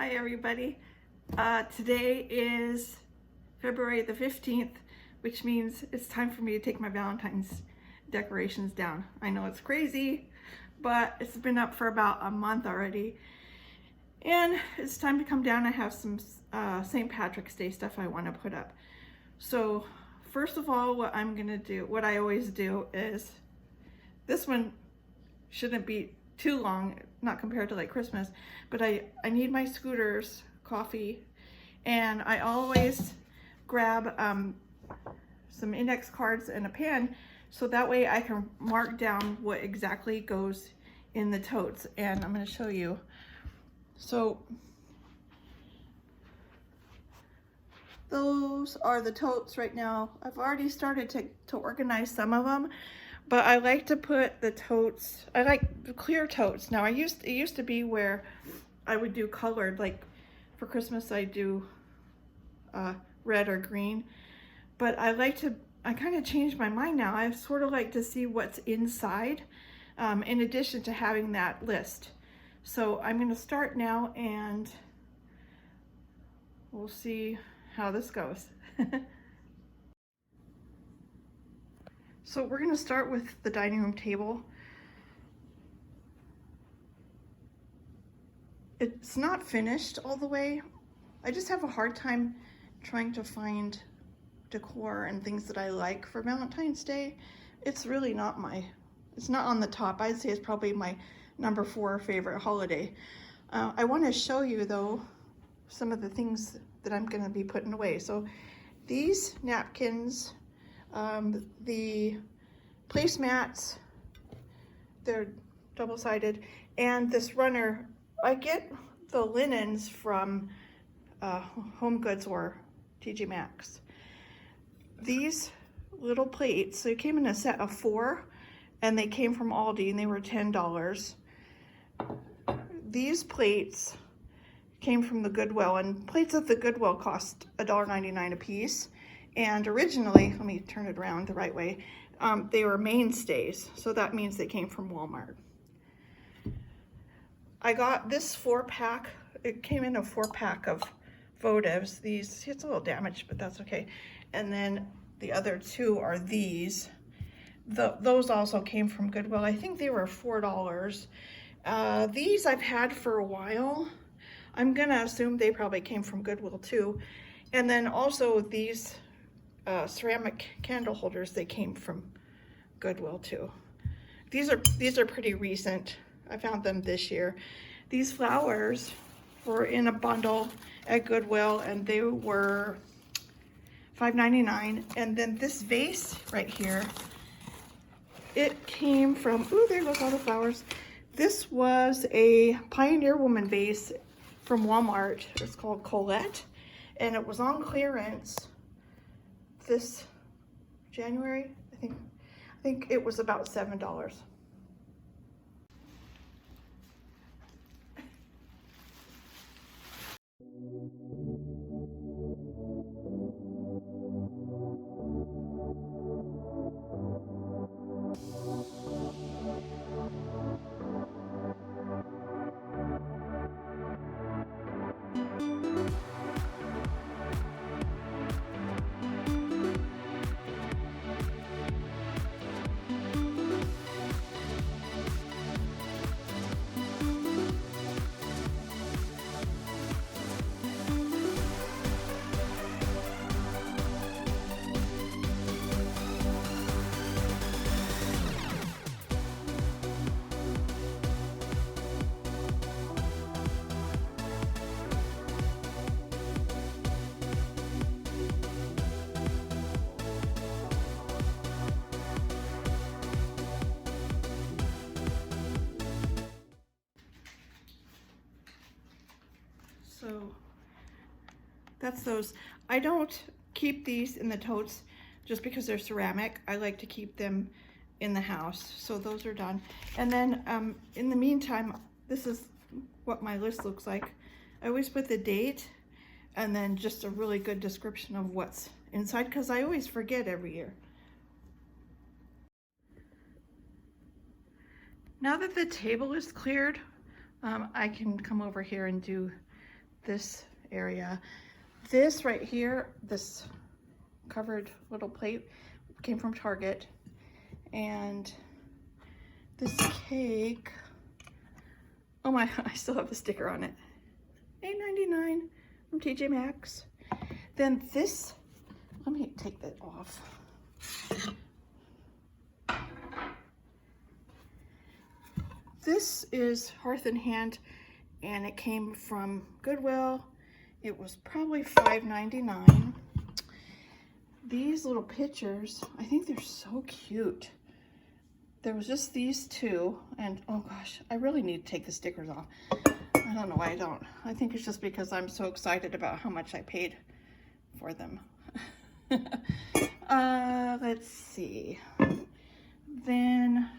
Hi everybody. Today is February the 15th, which means it's time for me to take my Valentine's decorations down. I know it's crazy, but it's been up for about a month already. And it's time to come down. I have some St. Patrick's Day stuff I want to put up. So first of all, what I'm gonna do, what I always do is, this one shouldn't be too long, not compared to like Christmas, but I need my Scooter's coffee, and I always grab some index cards and a pen, so that way I can mark down what exactly goes in the totes. And I'm going to show you. So those are the totes right now. I've already started to organize some of them, but I like to put the totes, I like the clear totes. Now it used to be where I would do colored, like for Christmas I do red or green, but I kind of changed my mind now. I sort of like to see what's inside, in addition to having that list. So I'm going to start now and we'll see how this goes. So we're going to start with the dining room table. It's not finished all the way. I just have a hard time trying to find decor and things that I like for Valentine's Day. It's really not it's not on the top. I'd say it's probably my number 4 favorite holiday. I want to show you though some of the things that I'm going to be putting away. So these napkins, the placemats, they're double-sided, and this runner, I get the linens from Home Goods or TJ Maxx. These little plates, they came in a set of 4, and they came from Aldi, and they were $10. These plates came from the Goodwill, and plates at the Goodwill cost $1.99 a piece. And originally, let me turn it around the right way, they were mainstays, so that means they came from Walmart. I got this 4-pack, it came in a 4-pack of votives. These, it's a little damaged, but that's okay. And then the other 2 are these. Those also came from Goodwill. I think they were $4. These I've had for a while. I'm gonna assume they probably came from Goodwill too. And then also these ceramic candle holders, they came from Goodwill too. These are pretty recent. I found them this year. These flowers were in a bundle at Goodwill, and they were $5.99. And then this vase right here, it came from, ooh, there goes all the flowers. This was a Pioneer Woman vase from Walmart. It's called Colette, and it was on clearance this January. I think it was about $7. So that's those. I don't keep these in the totes just because they're ceramic. I like to keep them in the house. So those are done. And then in the meantime, this is what my list looks like. I always put the date and then just a really good description of what's inside, because I always forget every year. Now that the table is cleared, I can come over here and do this area. This right here, this covered little plate came from Target. And this cake, oh my, I still have the sticker on it. $8.99 from TJ Maxx. Then this, let me take that off. This is Hearth and Hand, and it came from Goodwill. It was probably $5.99. These little pictures, I think they're so cute. There was just these two, and oh gosh, I really need to take the stickers off. I don't know why I don't. I think it's just because I'm so excited about how much I paid for them. Let's see. Then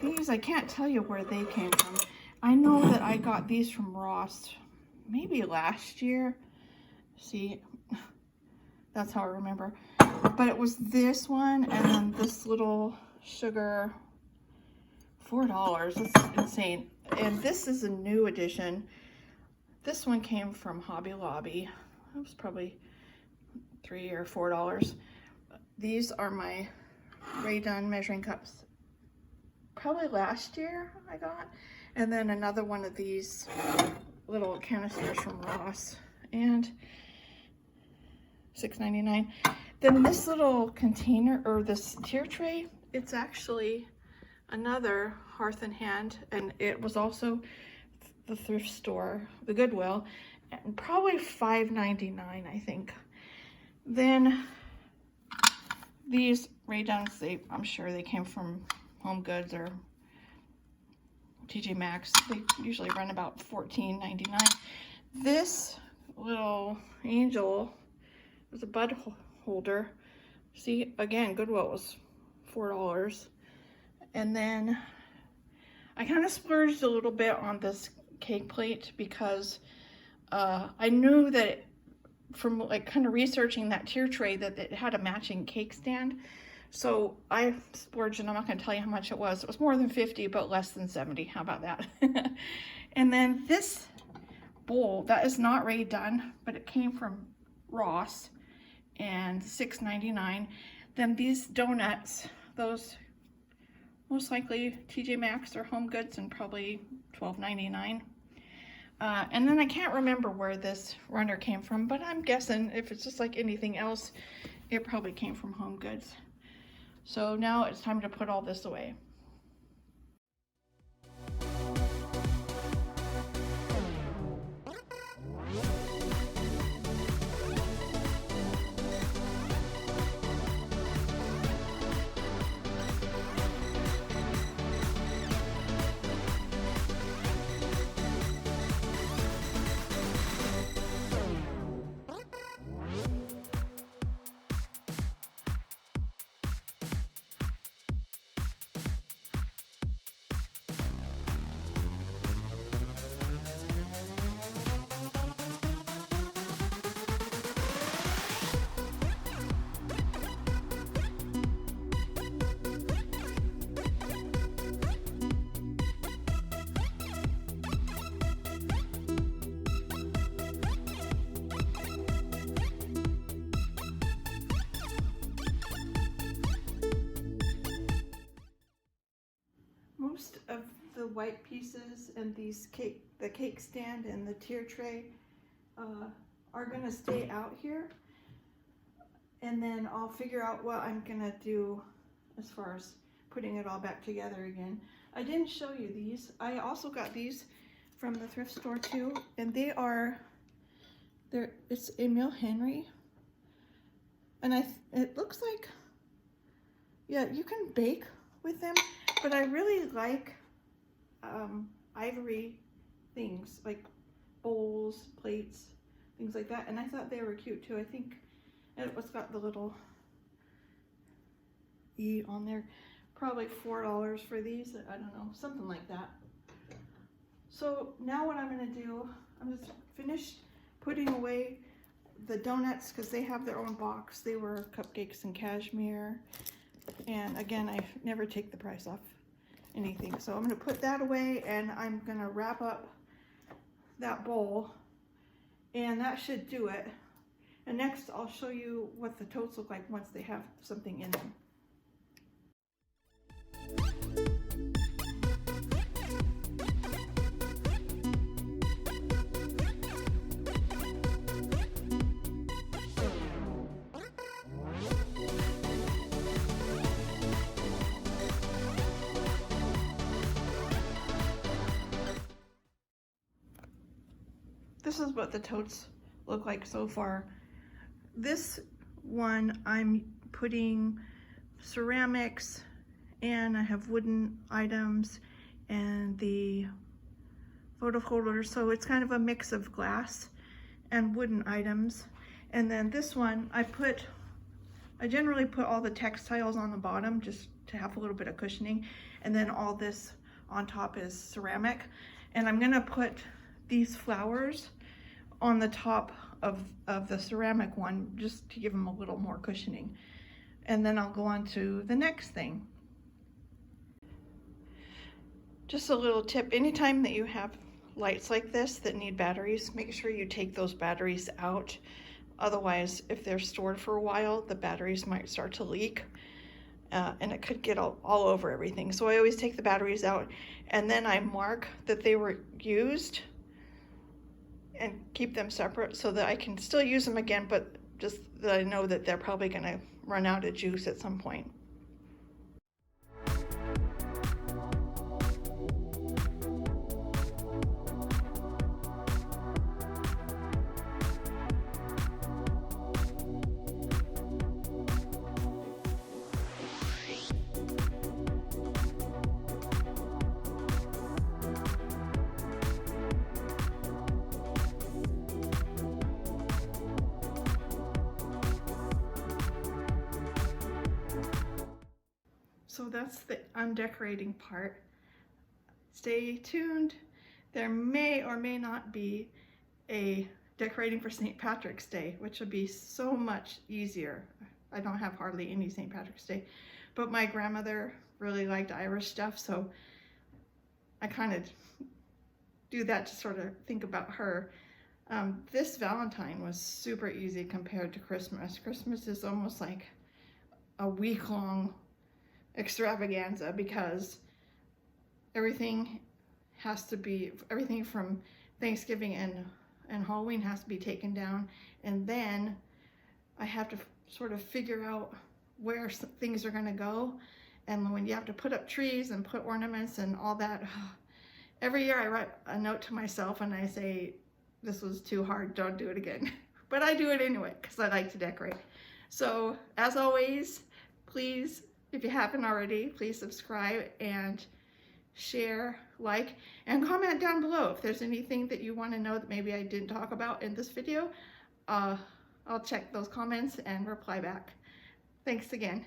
these, I can't tell you where they came from. I know that I got these from Ross maybe last year. See, that's how I remember. But it was this one and then this little sugar, $4. That's insane. And this is a new edition. This one came from Hobby Lobby. It was probably $3 or $4. These are my Ray Dunn measuring cups. Probably last year I got. And then another one of these little canisters from Ross. And $6.99. Then this little container, or this tier tray, it's actually another Hearth and Hand, and it was also the thrift store, the Goodwill, and probably $5.99, I think. Then these Ray Duns, I'm sure they came from Home Goods or TJ Maxx. They usually run about $14.99. This little angel was a bud holder. See, again, Goodwill was $4. And then I kind of splurged a little bit on this cake plate because I knew that from like kind of researching that tier tray that it had a matching cake stand. So I splurged, and I'm not going to tell you how much it was. It was more than 50, but less than 70. How about that? And then this bowl, that is not Ray Dunn, but it came from Ross, and $6.99. Then these donuts, those most likely TJ Maxx or Home Goods, and probably $12.99. And then I can't remember where this runner came from, but I'm guessing if it's just like anything else, it probably came from Home Goods. So now it's time to put all this away. Most of the white pieces and these the cake stand and the tier tray are gonna stay out here, and then I'll figure out what I'm gonna do as far as putting it all back together again. I didn't show you these. I also got these from the thrift store too, and it's Emil Henry, and it looks like, yeah, you can bake with them. But I really like ivory things, like bowls, plates, things like that. And I thought they were cute too. I think it was got the little E on there. Probably $4 for these. I don't know, something like that. So now what I'm gonna do, I'm just finished putting away the donuts because they have their own box. They were cupcakes and cashmere. And again, I never take the price off anything. So I'm going to put that away, and I'm going to wrap up that bowl And that should do it. And next I'll show you what the totes look like once they have something in them. This is what the totes look like so far. This one I'm putting ceramics, and I have wooden items and the photo holder, so it's kind of a mix of glass and wooden items. And then this one I generally put all the textiles on the bottom just to have a little bit of cushioning, and then all this on top is ceramic. And I'm gonna put these flowers on the top of the ceramic one just to give them a little more cushioning. And then I'll go on to the next thing. Just a little tip, anytime that you have lights like this that need batteries, make sure you take those batteries out. Otherwise, if they're stored for a while, the batteries might start to leak. And it could get all over everything. So I always take the batteries out, and then I mark that they were used and keep them separate so that I can still use them again, but just that I know that they're probably gonna run out of juice at some point. So that's the undecorating part. Stay tuned. There may or may not be a decorating for St. Patrick's Day, which would be so much easier. I don't have hardly any St. Patrick's Day, but my grandmother really liked Irish stuff, so I kind of do that to sort of think about her. This Valentine was super easy compared to Christmas. Christmas is almost like a week-long extravaganza because everything from Thanksgiving and Halloween has to be taken down, and then I have to sort of figure out where things are going to go. And when you have to put up trees and put ornaments and all that, every year I write a note to myself and I say, this was too hard, don't do it again. But I do it anyway because I like to decorate. So as always, please, if you haven't already, please subscribe and share, like, and comment down below if there's anything that you want to know that maybe I didn't talk about in this video. I'll check those comments and reply back. Thanks again.